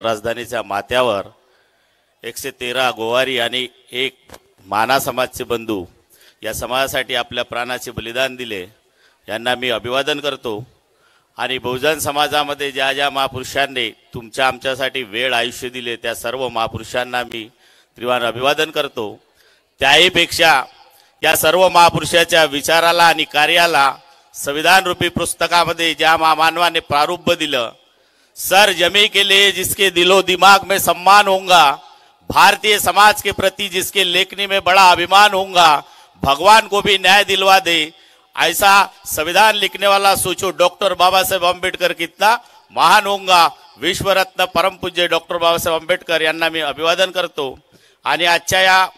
राजधानीच्या माथ्यावर 113 गोवारी आणि एक माना समाजचे बंधू या समाजासाठी आपल्या प्राणाचे बलिदान दिले, यांना मी अभिवादन करतो। आणि बहुजन समाजामध्ये ज्या ज्या महापुरुषांनी तुमच्या आमच्यासाठी वेळ आयुष्य दिले त्या सर्व महापुरुषांना मी त्रिवार अभिवादन करतो। त्याही पेक्षा या सर्व महापुरुषाच्या विचाराला आणि कार्याला संविधान रूपी पुस्तकामध्ये ज्या महामानवाने प्रारूप दिलं, सर जमी के लिए जिसके दिलो दिमाग में सम्मान होगा, भारतीय समाज के प्रति जिसके लेखनी में बड़ा अभिमान होगा, भगवान को भी न्याय दिलवा दे, ऐसा संविधान लिखने वाला सोचो डॉक्टर बाबा साहेब आंबेडकर कितना महान होगा। विश्व रत्न परम पूज्य डॉक्टर बाबासाहेब आंबेडकर यांना मी अभिवादन करतो। आणि आजच्या या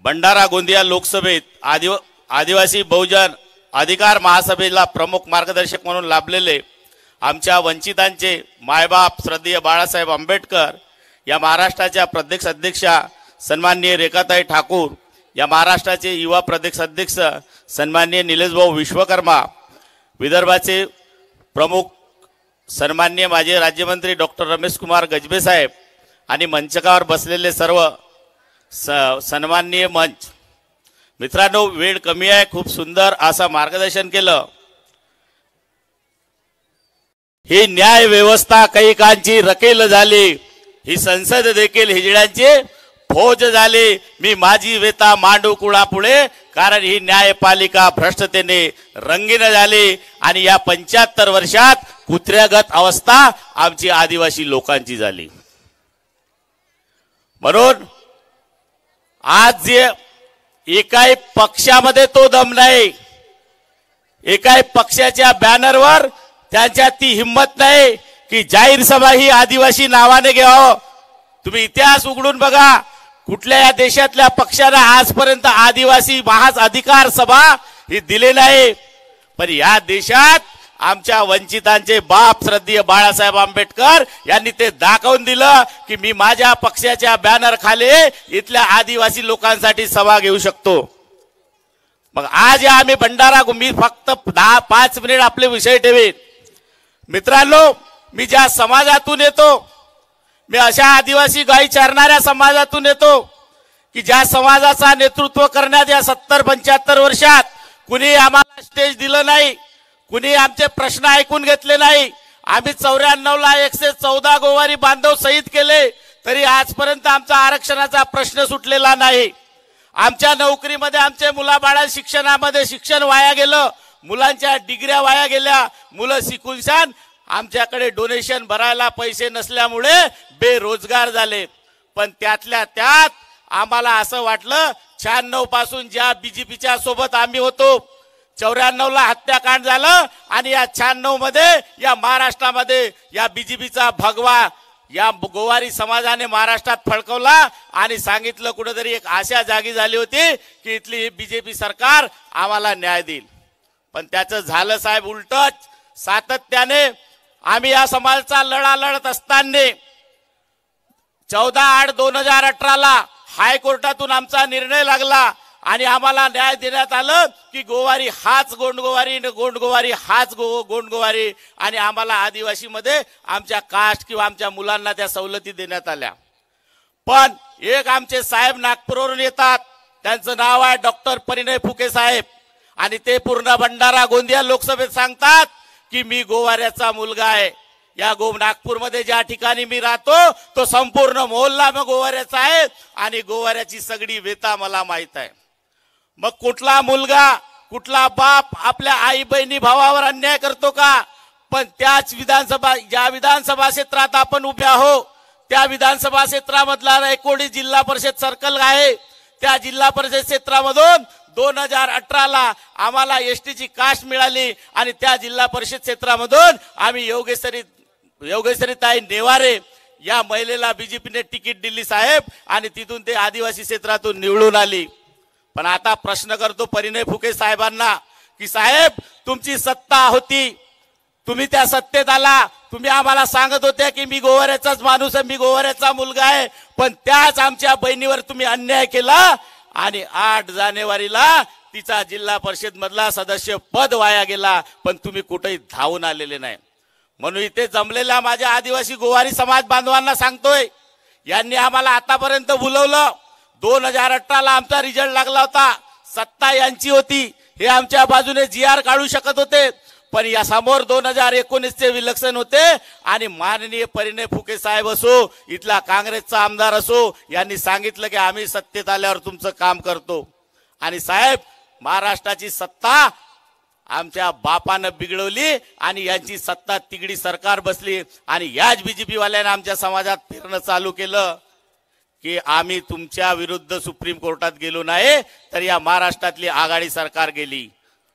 भंडारा गोंदिया लोकसभेत आदिवासी बहुजन अधिकार महासभेला प्रमुख मार्गदर्शक म्हणून लाभलेले आमच्या वंचितांचे मायबाप श्रद्धेय बाळासाहेब आंबेडकर, या महाराष्ट्राच्या प्रदेश अध्यक्षा सन्माननीय रेखाताई ठाकूर, या महाराष्ट्राचे युवा प्रदेश अध्यक्ष सन्माननीय निलेशभाऊ विश्वकर्मा, विदर्भाचे प्रमुख सन्माननीय माजी राज्यमंत्री डॉक्टर रमेश कुमार गजबे साहेब आणि मंचकावर बसलेले सर्व सन्माननीय मंच मित्रांनो, वेळ कमी आहे, खूप सुंदर असं मार्गदर्शन केलं। ही न्याय व्यवस्था कैकांची रकेल झाली, ही संसद देखील हिजड्यांची फौज झाली। मी माझी वेता मांडू कुळापुढे, कारण ही न्यायपालिका भ्रष्टतेने रंगीन झाली आणि या 75 वर्षात कुत्र्यागत अवस्था आमची आदिवासी लोकांची झाली। म्हणून आज जे एकाही पक्षामध्ये तो दम नाही, एकाही पक्षाच्या बॅनरवर त्यांच्यात ती हिम्मत नाही की जाहीर सभा ही आदिवासी नावाने घ्यावं। तुम्ही इतिहास उघडून बघा, कुठल्या या देशातल्या पक्षाने आजपर्यंत आदिवासी महाज अधिकार सभा ही दिले नाही। पण या देशात आमच्या वंचितांचे बाप श्रद्धेय बाळासाहेब आंबेडकर यांनी ते दाखवून दिलं की मी माझ्या पक्षाच्या बॅनर खाली इथल्या आदिवासी लोकांसाठी सभा घेऊ शकतो। मग आज आम्ही भंडारा, मी फक्त 5 मिनिट आपले विषय ठेवेन। मित्रांनो, मी ज्या समाजातून येतो, मी अशा आदिवासी गाई चरणाऱ्या समाजातून येतो की ज्या समाजाचा नेतृत्व करण्यात या 70-75 वर्षात कुणी आम्हाला स्टेज दिलं नाही, कुणी आमचे प्रश्न ऐकून घेतले नाही। आम्ही 94 ला 114 गोवारी बांधव शहीद केले, तरी आजपर्यंत आमचा आरक्षणाचा प्रश्न सुटलेला नाही। आमच्या नोकरीमध्ये, आमचे मुलाबाळा शिक्षणामध्ये शिक्षण वाया गेलं, मुलांच्या डिग्र्या वाया गेल्या, मुलं शिकून शान आमच्याकडे डोनेशन भरायला पैसे नसल्यामुळे बेरोजगार झाले। पण त्यातल्या त्यात आम्हाला असं वाटलं, 96 पासून ज्या बीजेपीच्या सोबत आम्ही होतो, 94 ला हत्याकांड झालं आणि या 96 मध्ये या महाराष्ट्रामध्ये या बीजेपीचा भगवा या गोवारी समाजाने महाराष्ट्रात फडकवला आणि सांगितलं कुठेतरी एक आशा जागी झाली होती की इथली बीजेपी सरकार आम्हाला न्याय देईल। पण त्याचं झालं साहेब उलटच। सातत्याने आम्ही या समाजाचा लढा लढत असताना 14/8/2018 ला हायकोर्टातून आमचा निर्णय लागला आणि आम्हाला न्याय देण्यात आलं की गोवारी हाच गोंडगोवारी, गोंडगोवारी हाच गोंडगोवारी, आणि आम्हाला आदिवासीमध्ये आमच्या कास्ट किंवा आमच्या मुलांना त्या सवलती देण्यात आल्या। पण एक आमचे साहेब नागपूरवरून येतात, त्यांचं नाव आहे डॉक्टर परिणय फुके साहेब, आणि ते पूर्ण भंडारा गोंदिया लोकसभेत सांगतात की मी गोवाऱ्याचा मुलगा आहे। या नागपूरमध्ये ज्या ठिकाणी मी राहतो तो संपूर्ण मोहल्ला मग गोवाऱ्याचा आहे आणि गोवाऱ्याची सगळी वेता मला माहित आहे। मग कुठला मुलगा, कुठला बाप आपल्या आई बहिणी भावावर अन्याय करतो का? पण त्याच विधानसभा, ज्या विधानसभा क्षेत्रात आपण उभे आहो त्या विधानसभा क्षेत्रामधला 19 जिल्हा परिषद सर्कल आहे, त्या जिल्हा परिषद क्षेत्रामधून 2018 ला आम्हाला एसटीची कास्ट मिळाली आणि त्या जिल्हा परिषद क्षेत्रामधून आम्ही योगेश्वरीताई नेवारे या महिलेला बीजेपीने तिकीट दिली साहेब, आणि तिथून ते आदिवासी क्षेत्रातून निवडून आली। पण आता प्रश्न करतो परिणय फुके साहेबांना की साहेब तुमची सत्ता होती, तुम्ही त्या सत्तेत आला, तुम्ही आम्हाला सांगत होते की मी गोवाऱ्याचाच माणूस आहे, मी गोवाऱ्याचा मुलगा आहे, पण त्याच आमच्या बहिणीवर तुम्ही अन्याय केला आणि 8 जानेवारीला तिचा जिल्हा परिषद मधला सदस्य पद वाया गेला, पण तुम्ही कुठेही धावून आलेले नाही। म्हणून इथे जमलेल्या माझ्या आदिवासी गोवारी समाज बांधवांना सांगतोय, यांनी आम्हाला आतापर्यंत बोलवलं. 2018ला आमचा रिझल्ट लागला होता, सत्ता यांची होती, हे आमच्या बाजूने GR काढू शकत होते. पण या समोर 2019चे विलक्षण होते आणि माननीय परिणय फुके साहेब असो, इथला काँग्रेसचा आमदार असो, यांनी सांगितलं की आम्ही सत्तेत आल्यावर तुमचं काम करतो. आणि साहेब, महाराष्ट्राची सत्ता आमच्या बापानं बिघडवली आणि यांची सत्ता तिगडी सरकार बसली. आणि याच बीजेपी वाल्याने आमच्या समाजात फिरणं चालू केलं की आम्ही तुमच्या विरुद्ध सुप्रीम कोर्टात गेलो नाही, तर या महाराष्ट्रातली आघाडी सरकार गेली.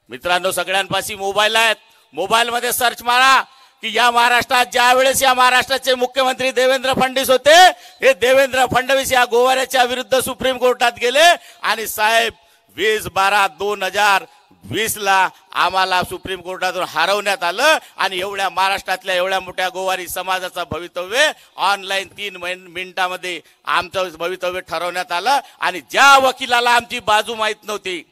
मित्रांनो, सगळ्यांपाशी मोबाईल आहेत, मोबाईलमध्ये सर्च मारा की या महाराष्ट्रात ज्या वेळेस या महाराष्ट्राचे मुख्यमंत्री देवेंद्र फडणवीस होते, हे देवेंद्र फडणवीस या गोवाऱ्याच्या विरुद्ध सुप्रीम कोर्टात गेले आणि साहेब 20/12/2020ला आम्हाला सुप्रीम कोर्टातून हरवण्यात आलं. आणि एवढ्या महाराष्ट्रातल्या एवढ्या मोठ्या गोवारी समाजाचं भवितव्य ऑनलाईन 3 मिनिटांमध्ये आमचं भवितव्य ठरवण्यात आलं. आणि ज्या वकिलाला आमची बाजू माहीत नव्हती,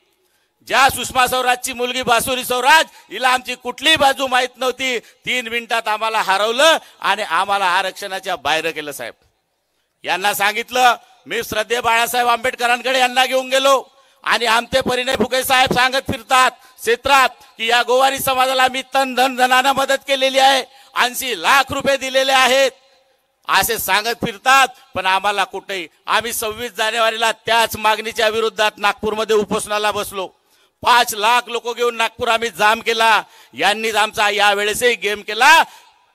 ज्या सुषमा स्वराजची मुलगी बासुरी स्वराज, हिला आमची कुठलीही बाजू माहीत नव्हती, 3 मिनिटात आम्हाला हरवलं आणि आम्हाला आरक्षणाच्या बाहेर केलं. साहेब, यांना सांगितलं, मी श्रद्धेय बाळासाहेब आंबेडकरांकडे यांना घेऊन गेलो आणि आमचे परिणय फुके साहेब सांगत फिरतात क्षेत्रात की या गोवारी समाजाला मी तन धन धनानं मदत केलेली आहे, 80 लाख रुपये दिलेले आहेत असे सांगत फिरतात. पण आम्हाला कुठेही, आम्ही 26 जानेवारीला त्याच मागणीच्या विरोधात नागपूरमध्ये उपोषणाला बसलो. 5 लाख लोक घेऊन नागपूर आम्ही जाम केला. यांनीच आमचा या वेळेसही गेम केला.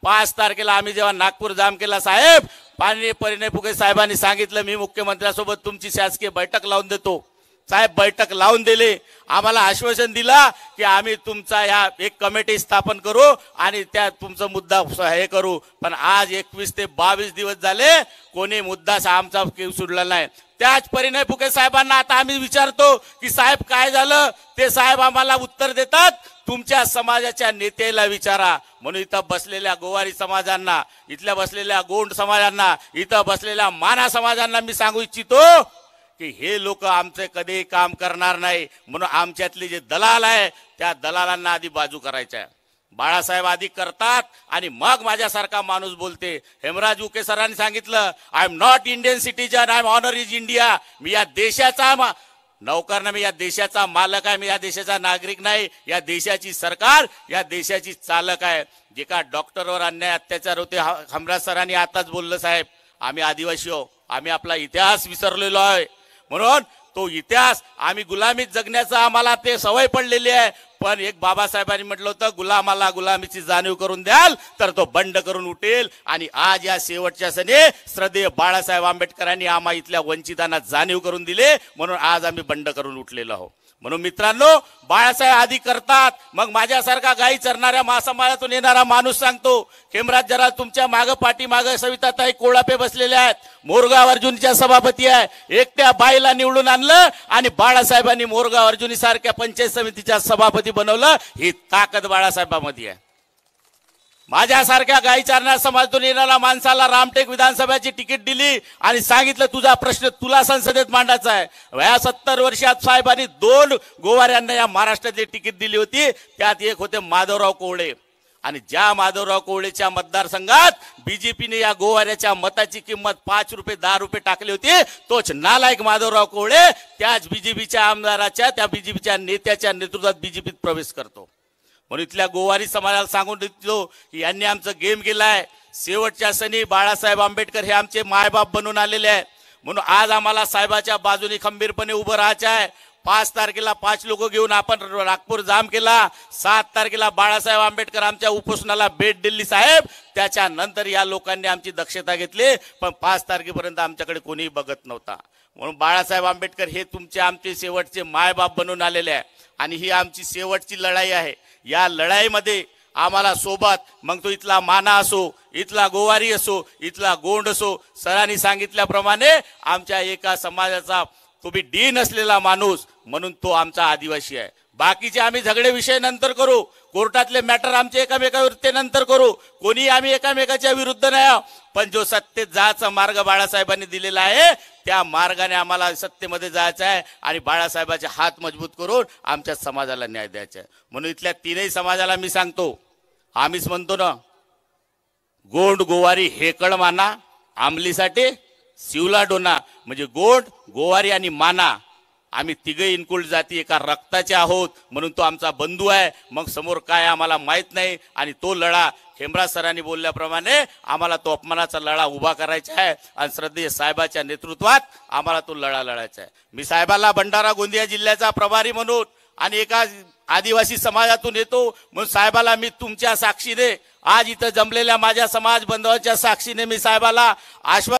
5 तारखेला आम्ही जेव्हा नागपूर जाम केला, साहेब, परिणय फुके साहेबांनी सांगितलं मी मुख्यमंत्र्यांसोबत तुमची शासकीय बैठक लावून देतो. साहेब, बैठक लावून दिली. आम्हाला आश्वासन दिला की आम्ही तुमचा या एक कमिटी स्थापन करू आणि त्या तुमचा मुद्दा हे करू. पण आज 21 ते 22 दिवस झाले, कोणी मुद्दा आमचा सुटला नाही. त्याच परिणय फुके साहेबांना आता आम्ही विचारतो की साहेब काय झालं, ते साहेब आम्हाला उत्तर देतात, तुमच्या समाजाच्या नेत्याला विचारा. म्हणून इथं बसलेल्या गोवारी समाजांना, इथल्या बसलेल्या गोंड समाजांना, इथं बसलेल्या माना समाजांना मी सांगू इच्छितो की हे लोक आमचे कधी काम करणार नाही. म्हणून आमच्यातले जे दलाल आहे त्या दलालांना आधी बाजू करायच्या आहे. बाळासाहेब आधी करतात आणि मग माझ्यासारखा माणूस बोलते. हेमराज उके सरांनी सांगितलं, I am not Indian citizen, I am owner is India. मी या देशाचा नौकर नाही, मी या देशाचा मालक आहे, मी या देशाचा नागरिक नाही, या देशाची सरकार, या देशाची चालक आहे. जे का डॉक्टरवर अन्याय अत्याचार होते, हेमराज सरांनी आताच बोललं, साहेब आम्ही आदिवासी आहोत, आम्ही आपला इतिहास विसरलेलो आहे. म्हणून तो इतिहास आम्ही गुलामीत जगण्याचा आम्हाला ते सवय पडलेली आहे. पण एक बाबासाहेबांनी म्हटलं होतं, गुलामाला गुलामीची जाणीव करून द्याल तर तो बंड करून उठेल. आणि आज या शेवटच्या सणी श्रद्धेय बाळासाहेब आंबेडकरांनी आम्हा इथल्या वंचितांना जाणीव करून दिले, म्हणून आज आम्ही बंड करून उठलेलो आहोत. म्हणून मित्रांनो, बाळासाहेब आधी करतात, मग माझ्यासारखा गाई चरणाऱ्या महासमाजातून येणारा माणूस सांगतो, खेमराज जरा तुमच्या मागं पाठीमागं सविताताई कोळापे बसलेल्या आहेत, मोरगाव अर्जुनीच्या सभापती आहे. एकट्या बाईला निवडून आणलं आणि बाळासाहेबांनी मोरगाव अर्जुनी सारख्या पंचायत समितीच्या सभापती बनवलं. ही ताकद बाळासाहेबांमध्ये आहे. माझ्यासारख्या गाई चारणार समाजातून येणाऱ्या माणसाला रामटेक विधानसभेची तिकीट दिली आणि सांगितलं तुझा प्रश्न तुला संसदेत मांडायचा आहे. या 70 वर्षात साहेबांनी 2 गोवाऱ्यांना या महाराष्ट्रातली तिकीट दिली होती. त्यात एक होते माधवराव कोवळे. आणि ज्या माधवराव कोवळेच्या मतदारसंघात बीजेपीने या गोवाऱ्याच्या मताची किंमत 5 रुपये 10 रुपये टाकली होती, तोच नालायक माधवराव कोवळे त्याच बीजेपीच्या आमदाराच्या, त्या बीजेपीच्या नेत्याच्या नेतृत्वात बीजेपीत प्रवेश करतो. म्हणून इथल्या गोवारी समाजाला सांगून देतो की यांनी आमचं गेम केलाय. शेवटच्या सणी बाळासाहेब आंबेडकर हे आमचे मायबाप बनून आलेले आहे. म्हणून आज आम्हाला साहेबाच्या बाजूने खंबीरपणे उभं राहायचं आहे. 5 तारखेला 5 लोक घेऊन आपण नागपूर जाम केला. 7 तारखेला बाळासाहेब आंबेडकर आमच्या उपोषणाला भेट दिली. साहेब, त्याच्यानंतर या लोकांनी आमची दक्षता घेतली, पण 5 तारखेपर्यंत आमच्याकडे कोणीही बघत नव्हता. म्हणून बाळासाहेब आंबेडकर हे तुमचे आमचे शेवटचे मायबाप बनून आलेले आहे आणि ही आमची शेवटची लढाई आहे. या लढाईमध्ये आम्हाला सोबत, मग तो इथला माना असो, इथला गोवारी असो, इथला गोंड असो, सरांनी सांगितल्याप्रमाणे आमच्या एका समाजाचा तो बी डीन असलेला माणूस म्हणून तो आमचा आदिवासी आहे. बाकीचे आम्ही झगडे विषय नंतर करू, कोर्टातले मॅटर आमचे एकामेकाविरुद्ध नंतर करू, कोणी आम्ही एकामेकाच्या विरुद्ध नाही. पण जो सत्तेत जायचा मार्ग बाळासाहेबांनी दिलेला आहे त्या मार्गाने आम्हाला सत्तेमध्ये जायचं आहे आणि बाळासाहेबाचे हात मजबूत करून आमच्या समाजाला न्याय द्यायचा आहे. म्हणून इथल्या 3ही समाजाला मी सांगतो, आम्हीच म्हणतो ना, गोंड गोवारी हेकळ माना, आमलीसाठी शिवला डोना. म्हणजे गोंड गोवारी आणि माना आम्ही तिघे इनकुल जाती एका रक्ताचे आहोत, म्हणून तो आमचा बंधू आहे. मग समोर काय आम्हाला माहित नाही. आणि तो लढा खेमराज सरांनी बोलल्याप्रमाणे आम्हाला तो अपमानाचा लढा उभा करायचा आहे आणि श्रद्धेय साहेबाच्या नेतृत्वात आम्हाला तो लढा लढायचा आहे. मी साहेबाला भंडारा गोंदिया जिल्ह्याचा प्रभारी म्हणून आणि एका आदिवासी समाजातून येतो म्हणून साहेबाला मी तुमच्या साक्षीने आज इथं जमलेल्या माझ्या समाज बांधवांच्या साक्षीने मी साहेबाला आश्वासन